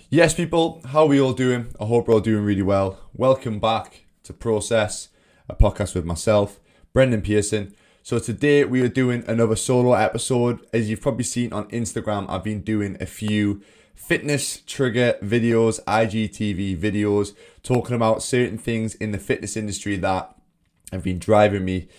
Yes, people, how are we all doing? I hope we're all doing really well. Welcome back to Process, a podcast with myself, Brendan Pearson. So today we are doing another solo episode. As you've probably seen on Instagram, I've been doing a few fitness trigger videos, IGTV videos, talking about certain things in the fitness industry that have been driving me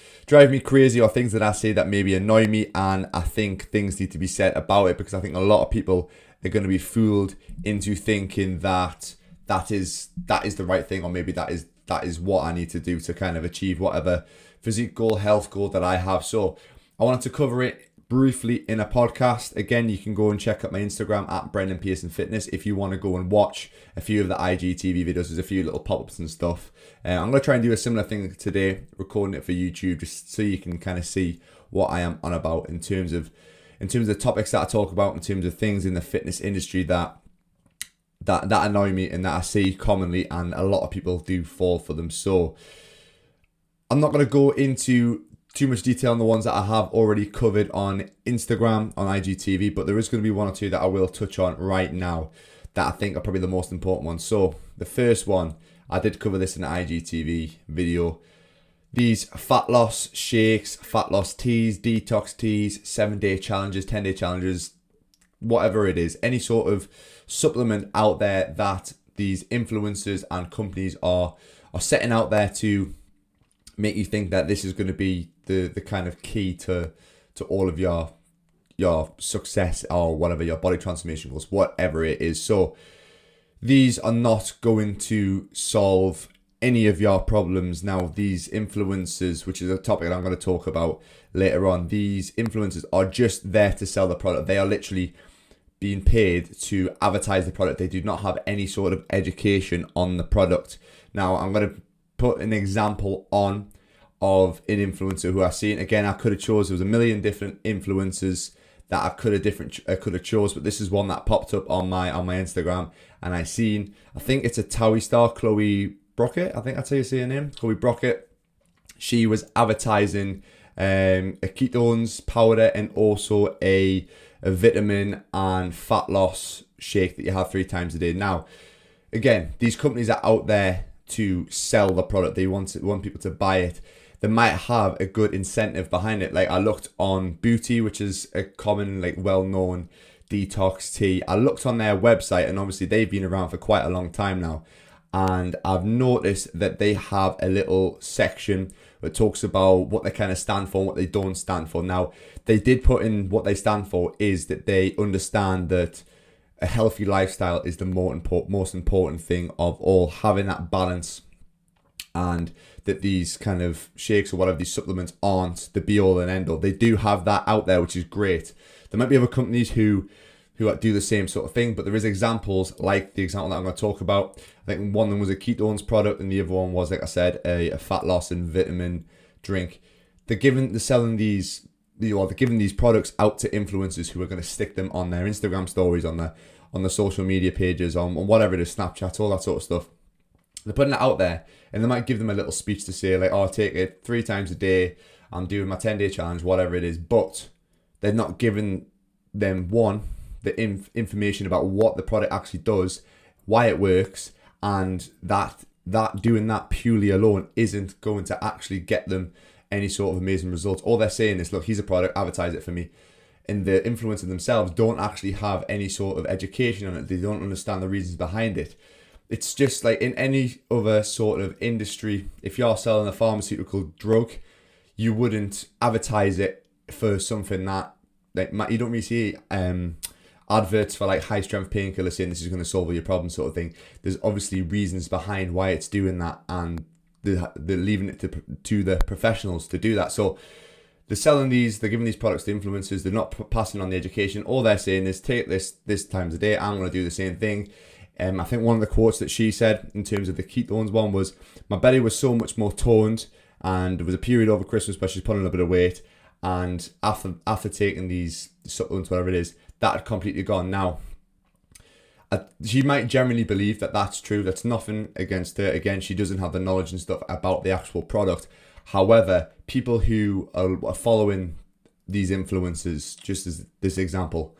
crazy, or things that I say that maybe annoy me, and I think things need to be said about it, because I think a lot of people are going to be fooled into thinking that that is the right thing, or maybe that is what I need to do to kind of achieve whatever physique goal, health goal that I have. So I wanted to cover it briefly in a podcast. Again, you can go and check out my Instagram at Brendan Pearson Fitness if you want to go and watch a few of the IGTV videos. There's a few little pop-ups and stuff. I'm going to try and do a similar thing today, recording it for YouTube, just so you can kind of see what I am on about in terms of the topics that I talk about, in terms of things in the fitness industry that annoy me and that I see commonly, and a lot of people do fall for them. So I'm not going to go into too much detail on the ones that I have already covered on Instagram, on IGTV, but there is going to be one or two that I will touch on right now that I think are probably the most important ones. So the first one, I did cover this in an IGTV video. These fat loss shakes, fat loss teas, detox teas, 7-day challenges, 10-day challenges, whatever it is, any sort of supplement out there that these influencers and companies are setting out there to make you think that this is going to be the kind of key to all of your success, or whatever your body transformation goals, whatever it is. So these are not going to solve any of your problems. Now, these influencers, which is a topic that I'm going to talk about later on, these influencers are just there to sell the product. They are literally being paid to advertise the product. They do not have any sort of education on the product. Now, I'm going to put an example on of an influencer who I've seen. Again, I could have chose, there was a million different influencers that I could have chose, but this is one that popped up on my Instagram, and I think it's a Towie star, Chloe Brockett, I think that's how you say her name, Chloe Brockett. She was advertising a ketones powder and also a vitamin and fat loss shake that you have 3 times a day. Now, again, these companies are out there to sell the product. They want people to buy it. They might have a good incentive behind it. Like, I looked on Booty, which is a common, like, well-known detox tea. I looked on their website, and obviously they've been around for quite a long time now. And I've noticed that they have a little section that talks about what they kind of stand for and what they don't stand for. Now, they did put in what they stand for is that they understand that a healthy lifestyle is the most important thing of all, having that balance, and that these kind of shakes or whatever, these supplements, aren't the be all and end all. They do have that out there, which is great. There might be other companies who do the same sort of thing, but there is examples like the example that I'm going to talk about. I think one of them was a ketones product, and the other one was, like I said, a fat loss and vitamin drink. They're giving these products out to influencers who are going to stick them on their Instagram stories, on the social media pages, on whatever it is, Snapchat, all that sort of stuff. They're putting it out there, and they might give them a little speech to say, like, oh, I take it 3 times a day, I'm doing my 10-day challenge, whatever it is. But they're not giving them, one, the information about what the product actually does, why it works, and that doing that purely alone isn't going to actually get them any sort of amazing results. All they're saying is, look, here's a product, advertise it for me. And the influencers themselves don't actually have any sort of education on it. They don't understand the reasons behind it. It's just like in any other sort of industry. If you're selling a pharmaceutical drug, you wouldn't advertise it for something that, like, you don't really see adverts for like high strength painkillers saying this is going to solve all your problems, sort of thing. There's obviously reasons behind why it's doing that, and they're leaving it to the professionals to do that. So they're selling these, they're giving these products to influencers. They're not passing on the education. All they're saying is, take this times a day. I'm going to do the same thing. I think one of the quotes that she said in terms of the ketones one was, my belly was so much more toned, and there was a period over Christmas where she's putting on a bit of weight, and after taking these supplements, whatever it is, that had completely gone. Now, she might generally believe that that's true. That's nothing against her. Again, she doesn't have the knowledge and stuff about the actual product. However, people who are following these influencers, just as this example,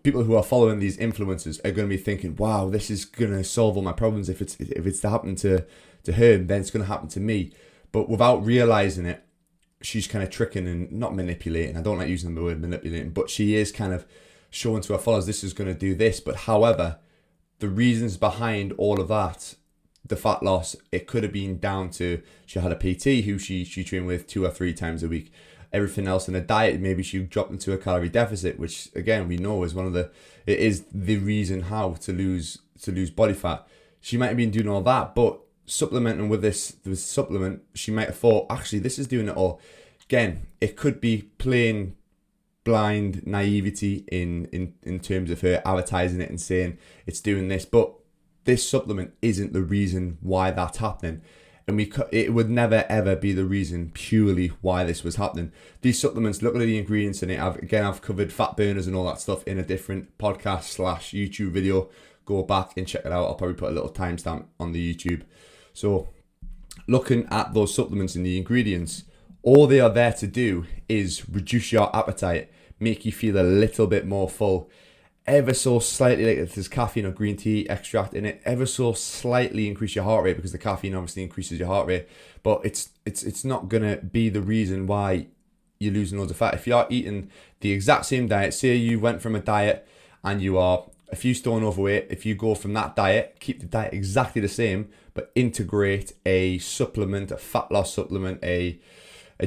people who are following these influencers are going to be thinking, wow, this is going to solve all my problems. If it's to happen to her, then it's going to happen to me. But without realizing it, she's kind of tricking and not manipulating. I don't like using the word manipulating, but she is kind of showing to her followers, this is going to do this. But however, the reasons behind all of that, the fat loss, it could have been down to she had a PT who she trained with 2 or 3 times a week. Everything else in a diet, maybe she dropped into a calorie deficit, which again we know is it is the reason how to lose body fat. She might have been doing all that, but supplementing with this supplement, she might have thought, actually this is doing it all. Again, it could be plain blind naivety in terms of her advertising it and saying it's doing this, but this supplement isn't the reason why that's happening. And it would never ever be the reason purely why this was happening. These supplements, look at the ingredients in it. I've covered fat burners and all that stuff in a different podcast / YouTube video. Go back and check it out. I'll probably put a little timestamp on the YouTube. So looking at those supplements and the ingredients, all they are there to do is reduce your appetite, make you feel a little bit more full, ever so slightly, like if there's caffeine or green tea extract in it, ever so slightly increase your heart rate, because the caffeine obviously increases your heart rate, but it's not gonna be the reason why you're losing loads of fat. If you're eating the exact same diet, say you went from a diet and you are a few stone overweight, if you go from that diet, keep the diet exactly the same, but integrate a supplement, a fat loss supplement, a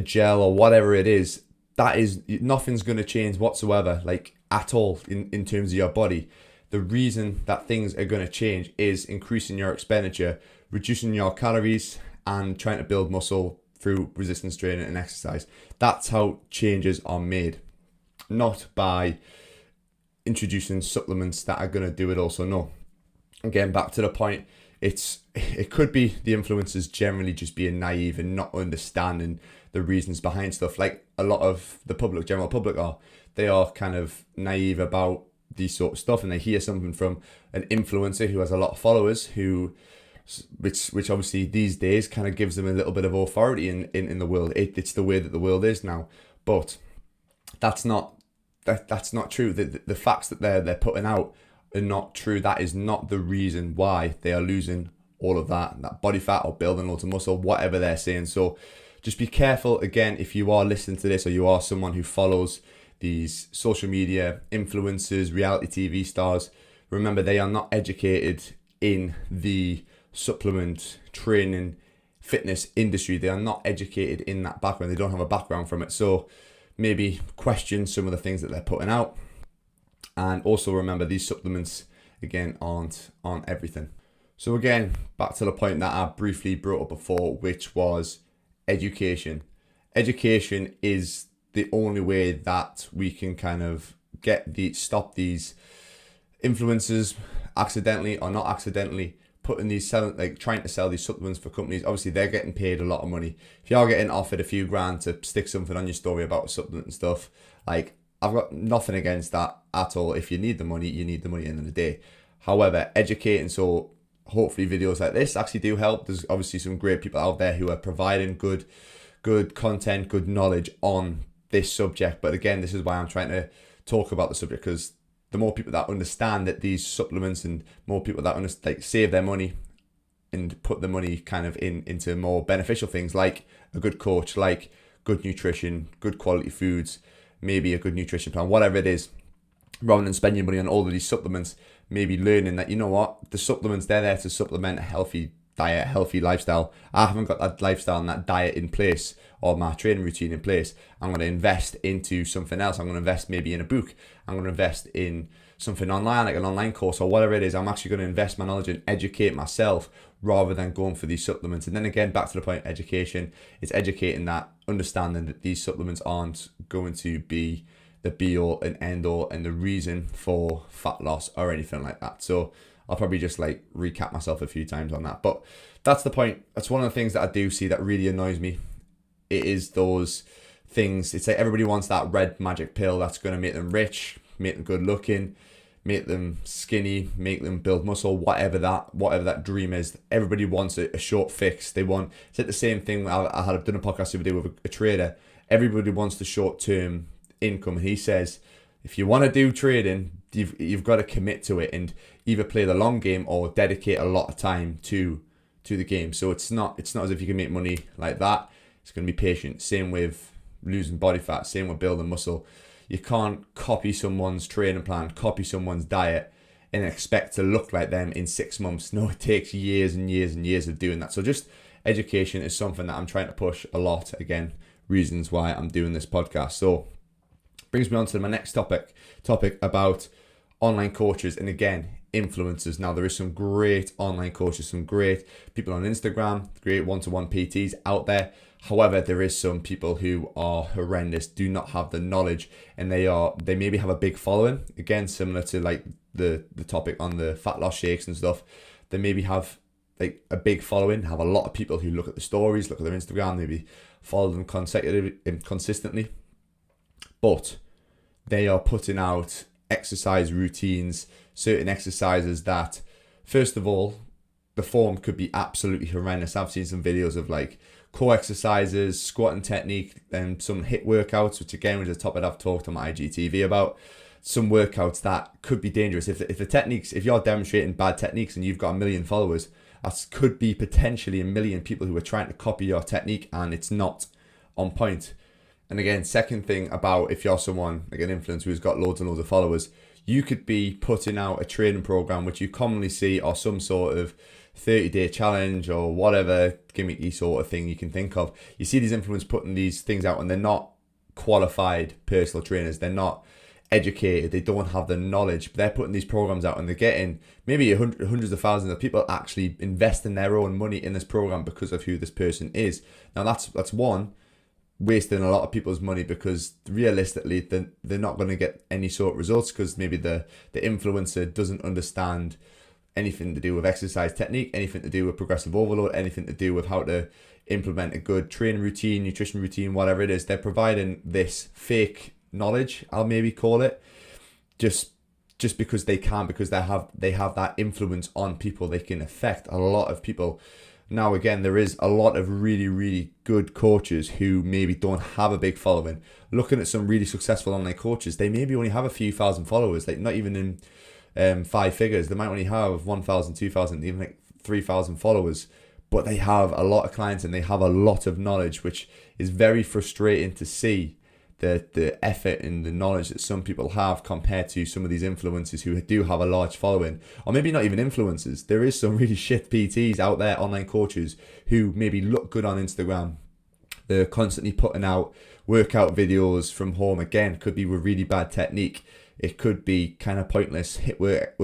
gel or whatever it is, that is, nothing's going to change whatsoever, like at all in terms of your body. The reason that things are going to change is increasing your expenditure, reducing your calories, and trying to build muscle through resistance training and exercise. That's how changes are made, not by introducing supplements that are going to do it also. No. Again, back to the point, it could be the influencers generally just being naive and not understanding the reasons behind stuff, like a lot of the general public are. They are kind of naive about these sort of stuff, and they hear something from an influencer who has a lot of followers, which obviously these days kind of gives them a little bit of authority in the world. It's the way that the world is now, but that's not true. The facts that they're putting out are not true. That is not the reason why they are losing all of that body fat or building loads of muscle, whatever they're saying. So just be careful, again, if you are listening to this or you are someone who follows these social media influencers, reality TV stars, remember they are not educated in the supplement, training, fitness industry. They are not educated in that background. They don't have a background from it. So maybe question some of the things that they're putting out. And also remember, these supplements, again, aren't on everything. So again, back to the point that I briefly brought up before, which was education. Education is the only way that we can kind of stop these influencers accidentally or not accidentally trying to sell these supplements for companies. Obviously they're getting paid a lot of money. If you're getting offered a few grand to stick something on your story about a supplement and stuff, like, I've got nothing against that at all. If you need the money, you need the money at the end of the day. However, educating, so hopefully videos like this actually do help. There's obviously some great people out there who are providing good content, good knowledge on this subject. But again, this is why I'm trying to talk about the subject, because the more people that understand that these supplements, and more people that save their money and put the money kind of into more beneficial things, like a good coach, like good nutrition, good quality foods, maybe a good nutrition plan, whatever it is, rather than spending money on all of these supplements, maybe learning that, you know what, the supplements, they're there to supplement a healthy diet, healthy lifestyle. I haven't got that lifestyle and that diet in place, or my training routine in place. I'm going to invest into something else. I'm going to invest maybe in a book. I'm going to invest in something online, like an online course or whatever it is. I'm actually going to invest my knowledge and educate myself rather than going for these supplements. And then again, back to the point, education. It's educating that, understanding that these supplements aren't going to be the be all and end all and the reason for fat loss or anything like that. So I'll probably just recap myself a few times on that. But that's the point. That's one of the things that I do see that really annoys me. It is those things. It's like everybody wants that red magic pill that's going to make them rich, make them good looking, make them skinny, make them build muscle, whatever that dream is. Everybody wants a short fix. It's like the same thing. I had done a podcast the other day with a trader. Everybody wants the short term income. And he says, if you want to do trading, you've got to commit to it and either play the long game or dedicate a lot of time to the game. So it's not as if you can make money like that. It's going to be patient. Same with losing body fat, same with building muscle. You can't copy someone's training plan, copy someone's diet, and expect to look like them in 6 months. No, it takes years and years and years of doing that. So just education is something that I'm trying to push a lot. Again, reasons why I'm doing this podcast. So brings me on to my next topic about online coaches, and again, influencers. Now, there is some great online coaches, some great people on Instagram, great one-to-one PTs out there. However, there is some people who are horrendous, do not have the knowledge, and they maybe have a big following. Again, similar to like the topic on the fat loss shakes and stuff. They maybe have like a big following, have a lot of people who look at the stories, look at their Instagram, maybe follow them consistently. But they are putting out exercise routines, certain exercises that, first of all, the form could be absolutely horrendous. I've seen some videos of like core exercises, squatting technique, and some HIIT workouts, which again was a topic I've talked on my IGTV about. Some workouts that could be dangerous. If the techniques, if you're demonstrating bad techniques and you've got 1 million followers, that could be potentially 1 million people who are trying to copy your technique and it's not on point. And again, second thing about if you're someone like an influencer who's got loads and loads of followers, you could be putting out a training program which you commonly see, or some sort of 30-day challenge or whatever gimmicky sort of thing you can think of. You see these influencers putting these things out and they're not qualified personal trainers. They're not educated. They don't have the knowledge. But they're putting these programs out and they're getting maybe hundreds of thousands of people actually investing their own money in this program because of who this person is. Now that's one, wasting a lot of people's money, because realistically they're not going to get any sort of results because maybe the influencer doesn't understand anything to do with exercise technique, anything to do with progressive overload, anything to do with how to implement a good training routine, nutrition routine, whatever it is. They're providing this fake knowledge, I'll maybe call it, just because they can, because they have that influence on people. They can affect a lot of people. Now, again, there is a lot of really, really good coaches who maybe don't have a big following. Looking at some really successful online coaches, they maybe only have a few thousand followers, like not even in 5 figures. They might only have 1,000, 2,000, even like 3,000 followers, but they have a lot of clients and they have a lot of knowledge, which is very frustrating to see. The effort and the knowledge that some people have compared to some of these influencers who do have a large following, or maybe not even influencers. There is some really shit PTs out there, online coaches, who maybe look good on Instagram. They're constantly putting out workout videos from home. Again, could be with really bad technique. It could be kind of pointless pointless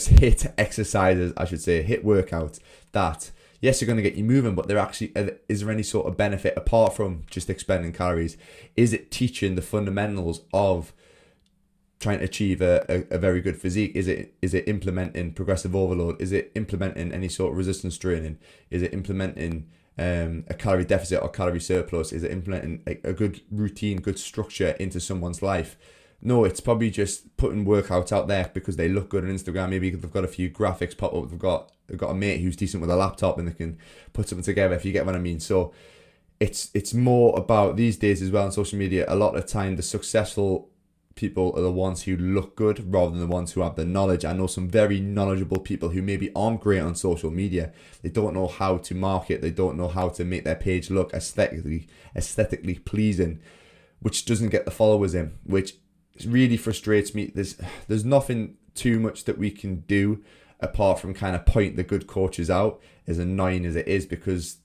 HIIT exercises, I should say, HIIT workouts that, yes, you're going to get you moving, but is there any sort of benefit apart from just expending calories? Is it teaching the fundamentals of trying to achieve a very good physique? Is it implementing progressive overload? Is it implementing any sort of resistance training? Is it implementing a calorie deficit or calorie surplus? Is it implementing a good routine, good structure into someone's life? No, it's probably just putting workouts out there because they look good on Instagram. Maybe they've got a few graphics pop up. They've got a mate who's decent with a laptop and they can put something together, if you get what I mean. So it's more about, these days as well on social media, a lot of time the successful people are the ones who look good rather than the ones who have the knowledge. I know some very knowledgeable people who maybe aren't great on social media. They don't know how to market. They don't know how to make their page look aesthetically pleasing, which doesn't get the followers in, which really frustrates me. There's nothing too much that we can do apart from kind of point the good coaches out, as annoying as it is, because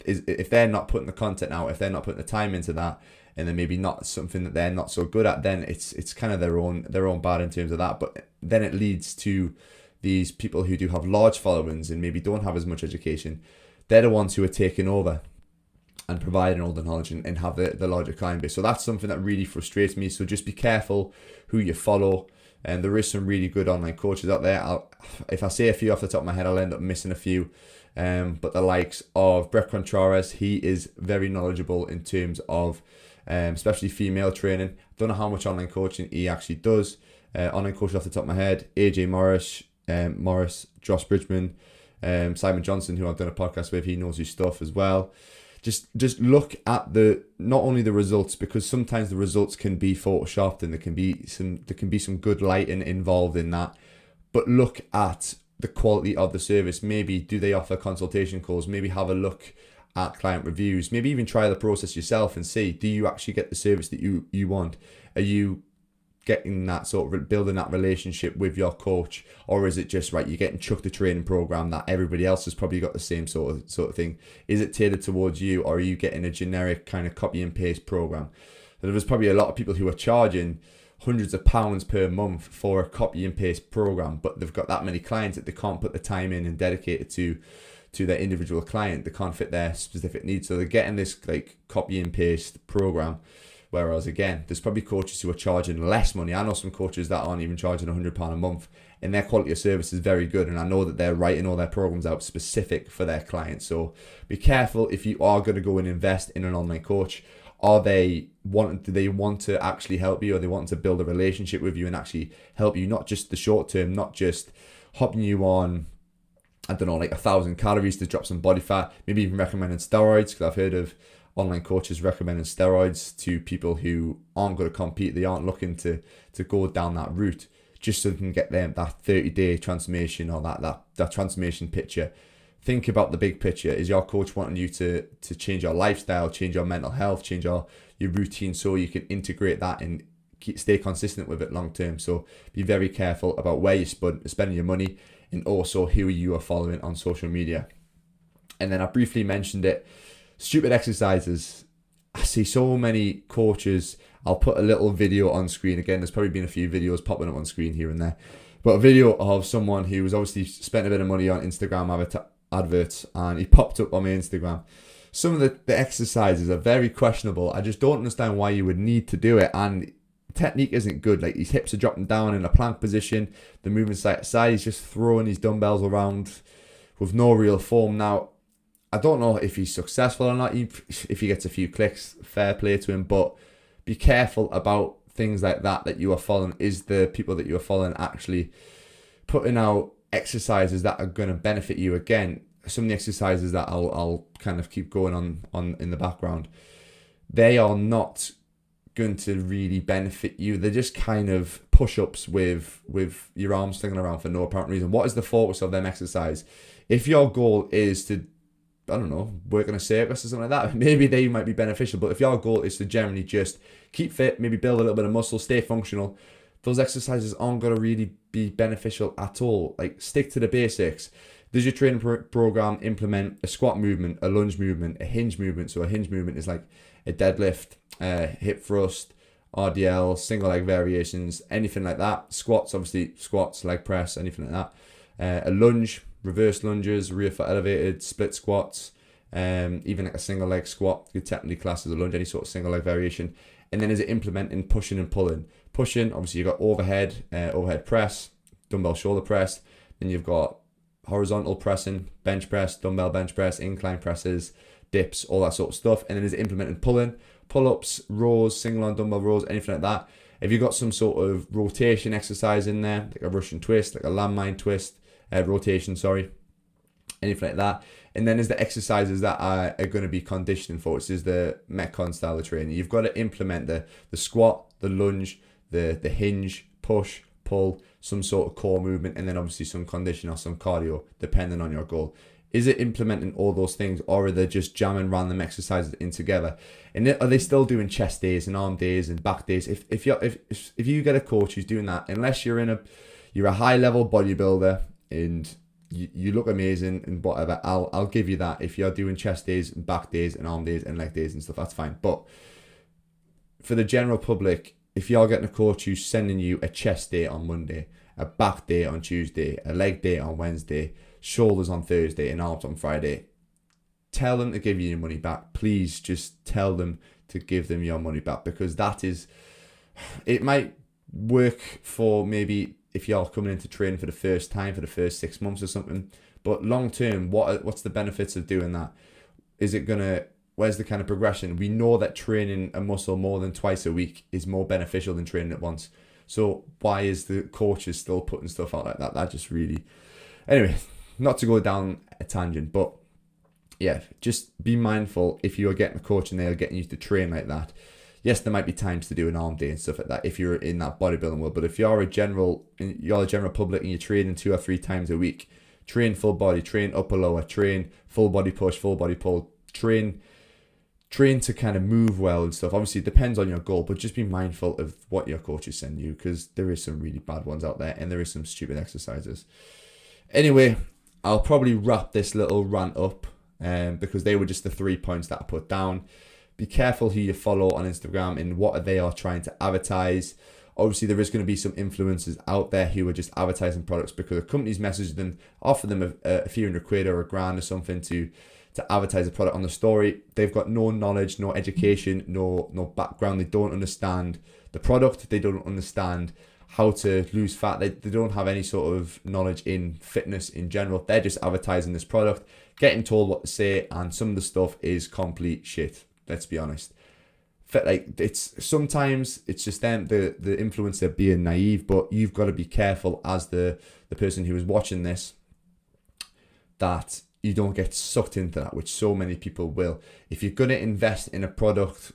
if they're not putting the content out, if they're not putting the time into that, and then maybe not something that they're not so good at, then it's kind of their own bad in terms of that. But then it leads to these people who do have large followings and maybe don't have as much education. They're the ones who are taking over and providing all the knowledge and have the larger client base. So that's something that really frustrates me. So just be careful who you follow. And there is some really good online coaches out there. If I say a few off the top of my head, I'll end up missing a few. But the likes of Brett Contreras, he is very knowledgeable in terms of especially female training. Don't know how much online coaching he actually does. Online coaches off the top of my head: AJ Morris, Josh Bridgman, Simon Johnson, who I've done a podcast with. He knows his stuff as well. just look at the not only the results, because sometimes the results can be photoshopped and there can be some good lighting involved in that, but look at the quality of the service. Maybe do they offer consultation calls? Maybe have a look at client reviews. Maybe even try the process yourself and see, do you actually get the service that you want? Are you getting that sort of building that relationship with your coach, or is it just right you're getting chucked a training program that everybody else has probably got the same sort of thing? Is it tailored towards you, or are you getting a generic kind of copy and paste program? So there's probably a lot of people who are charging hundreds of pounds per month for a copy and paste program, but they've got that many clients that they can't put the time in and dedicate it to their individual client. They can't fit their specific needs, so they're getting this like copy and paste program. Whereas again, there's probably coaches who are charging less money. I know some coaches that aren't even charging £100 a month, and their quality of service is very good. And I know that they're writing all their programs out specific for their clients. So be careful if you are going to go and invest in an online coach. Do they want to actually help you? Or they want to build a relationship with you and actually help you, not just the short term, not just hopping you on, I don't know, like 1,000 calories to drop some body fat, maybe even recommending steroids, because I've heard of online coaches recommending steroids to people who aren't going to compete. They aren't looking to go down that route, just so they can get them that 30-day transformation, or that transformation picture. Think about the big picture. Is your coach wanting you to change your lifestyle, change your mental health, change your routine, so you can integrate that and stay consistent with it long term? So be very careful about where you're spending your money, and also who you are following on social media. And then I briefly mentioned it, stupid exercises. I see so many coaches. I'll put a little video on screen. Again, there's probably been a few videos popping up on screen here and there, but a video of someone who was obviously spent a bit of money on Instagram adverts, and he popped up on my Instagram. Some of the exercises are very questionable. I just don't understand why you would need to do it, and technique isn't good. Like, his hips are dropping down in a plank position, the moving side to side, he's just throwing his dumbbells around with no real form. Now, I don't know if he's successful or not. If he gets a few clicks, fair play to him, but be careful about things like that you are following. Is the people that you are following actually putting out exercises that are going to benefit you? Again, some of the exercises that I'll kind of keep going on in the background, they are not going to really benefit you. They're just kind of push-ups with your arms slinging around for no apparent reason. What is the focus of them exercise? If your goal is to, I don't know, work on a circus or something like that, maybe they might be beneficial. But if your goal is to generally just keep fit, maybe build a little bit of muscle, stay functional, those exercises aren't going to really be beneficial at all. Like, stick to the basics. Does your training program implement a squat movement, a lunge movement, a hinge movement? So a hinge movement is like a deadlift, hip thrust, RDL, single leg variations, anything like that. Squats, obviously squats, leg press, anything like that. A lunge, reverse lunges, rear foot elevated, split squats, even like a single leg squat could technically class as a lunge, any sort of single leg variation. And then is it implementing pushing and pulling? Pushing, obviously you've got overhead press, dumbbell shoulder press. Then you've got horizontal pressing, bench press, dumbbell bench press, incline presses, dips, all that sort of stuff. And then is it implementing pulling? Pull-ups, rows, single arm dumbbell rows, anything like that. If you've got some sort of rotation exercise in there, like a Russian twist, like a landmine twist, rotation, anything like that. And then there's the exercises that are going to be conditioning for, which is the Metcon style of training. You've got to implement the squat, the lunge, the hinge, push, pull, some sort of core movement, and then obviously some condition or some cardio, depending on your goal. Is it implementing all those things, or are they just jamming random exercises in together? And are they still doing chest days and arm days and back days? If you get a coach who's doing that, unless you're a high level bodybuilder and you look amazing and whatever, I'll give you that. If you're doing chest days and back days and arm days and leg days and stuff, that's fine. But for the general public, if you're getting a coach who's sending you a chest day on Monday, a back day on Tuesday, a leg day on Wednesday, shoulders on Thursday and arms on Friday, tell them to give you your money back. Please just tell them to give them your money back, because it might work for maybe if you're coming into training for the first time, for the first 6 months or something, but long term, what's the benefits of doing that? Where's the kind of progression? We know that training a muscle more than twice a week is more beneficial than training it once. So why is the coaches still putting stuff out like that? That just really... Anyway, not to go down a tangent, but yeah, just be mindful if you're getting a coach and they're getting you to train like that. Yes, there might be times to do an arm day and stuff like that if you're in that bodybuilding world. But if you're a general public and you're training 2 or 3 times a week, train full body, train upper lower, train full body push, full body pull, train to kind of move well and stuff. Obviously, it depends on your goal, but just be mindful of what your coaches send you, because there is some really bad ones out there and there is some stupid exercises. Anyway, I'll probably wrap this little rant up because they were just the 3 points that I put down. Be careful who you follow on Instagram and what they are trying to advertise. Obviously, there is going to be some influencers out there who are just advertising products because the companies message them, offer them a few £100 or £1,000 or something to advertise a product on the story. They've got no knowledge, no education, no background. They don't understand the product. They don't understand how to lose fat. They don't have any sort of knowledge in fitness in general. They're just advertising this product, getting told what to say, and some of the stuff is complete shit. Let's be honest. Sometimes it's just them, the influencer, being naive, but you've got to be careful as the person who is watching this, that you don't get sucked into that, which so many people will. If you're going to invest in a product,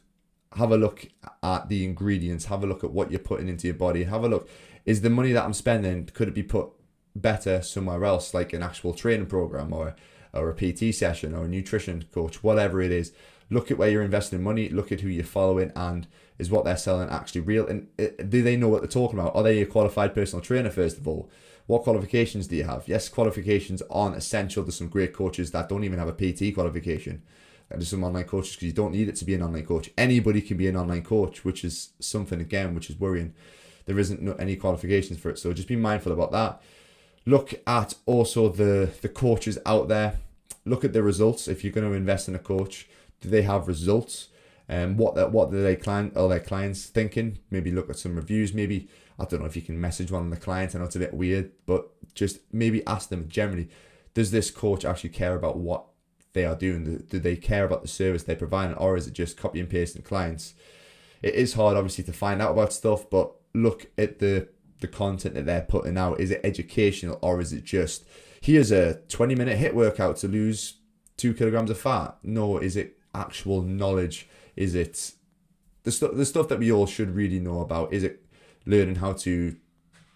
have a look at the ingredients, have a look at what you're putting into your body, have a look, is the money that I'm spending, could it be put better somewhere else, like an actual training program or a PT session or a nutrition coach, whatever it is. Look at where you're investing money, look at who you're following, and is what they're selling actually real? And do they know what they're talking about? Are they a qualified personal trainer, first of all? What qualifications do you have? Yes, qualifications aren't essential. There's some great coaches that don't even have a PT qualification. And there's some online coaches because you don't need it to be an online coach. Anybody can be an online coach, which is something, again, which is worrying. There isn't any qualifications for it. So just be mindful about that. Look at also the coaches out there. Look at the results. If you're going to invest in a coach, do they have results? What are their clients thinking? Maybe look at some reviews. Maybe, I don't know if you can message one of the clients. I know it's a bit weird, but just maybe ask them generally, does this coach actually care about what they are doing? Do they care about the service they're providing, or is it just copy and pasting clients? It is hard, obviously, to find out about stuff, but look at the content that they're putting out. Is it educational, or is it just, here's a 20-minute HIIT workout to lose 2 kilograms of fat? No, is it actual knowledge? Is it the stuff that we all should really know about? Is it learning how to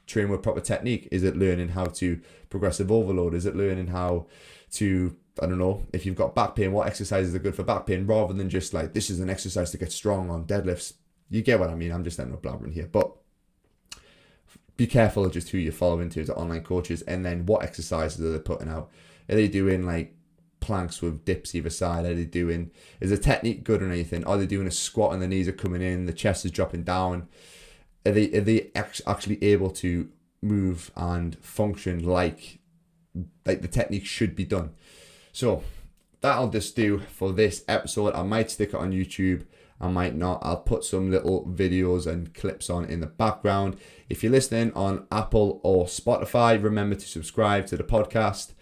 train with proper technique? Is it learning how to progressive overload? Is it learning how to, I don't know, if you've got back pain, what exercises are good for back pain, rather than just like, this is an exercise to get strong on deadlifts? You get what I mean? I'm just ending up blabbering here, but be careful of just who you're following to online coaches, and then what exercises are they putting out? Are they doing like planks with dips either side? Are they doing, is the technique good or anything? Are they doing a squat and the knees are coming in, the chest is dropping down? Are they actually able to move and function like the technique should be done? So that'll just do for this episode. I might stick it on YouTube, I might not. I'll put some little videos and clips on in the background. If you're listening on Apple or Spotify, remember to subscribe to the podcast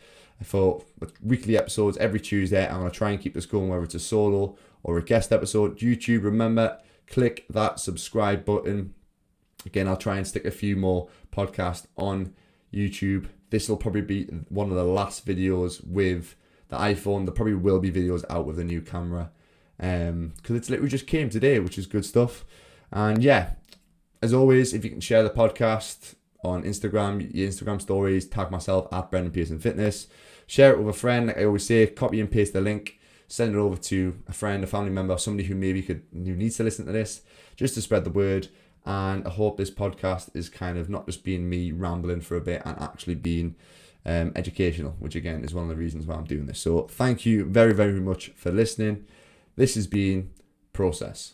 for weekly episodes every Tuesday. I'm going to try and keep this going, whether it's a solo or a guest episode. YouTube, remember, click that subscribe button. Again, I'll try and stick a few more podcasts on YouTube. This will probably be one of the last videos with the iPhone. There probably will be videos out with a new camera, because it's literally just came today, which is good stuff. And yeah, as always, if you can share the podcast on Instagram, your Instagram stories, tag myself at Brendan Pearson Fitness, share it with a friend. Like I always say, copy and paste the link, send it over to a friend, a family member, somebody who who needs to listen to this, just to spread the word. And I hope this podcast is kind of not just being me rambling for a bit, and actually being educational, which again is one of the reasons why I'm doing this. So thank you very, very much for listening. This has been Process.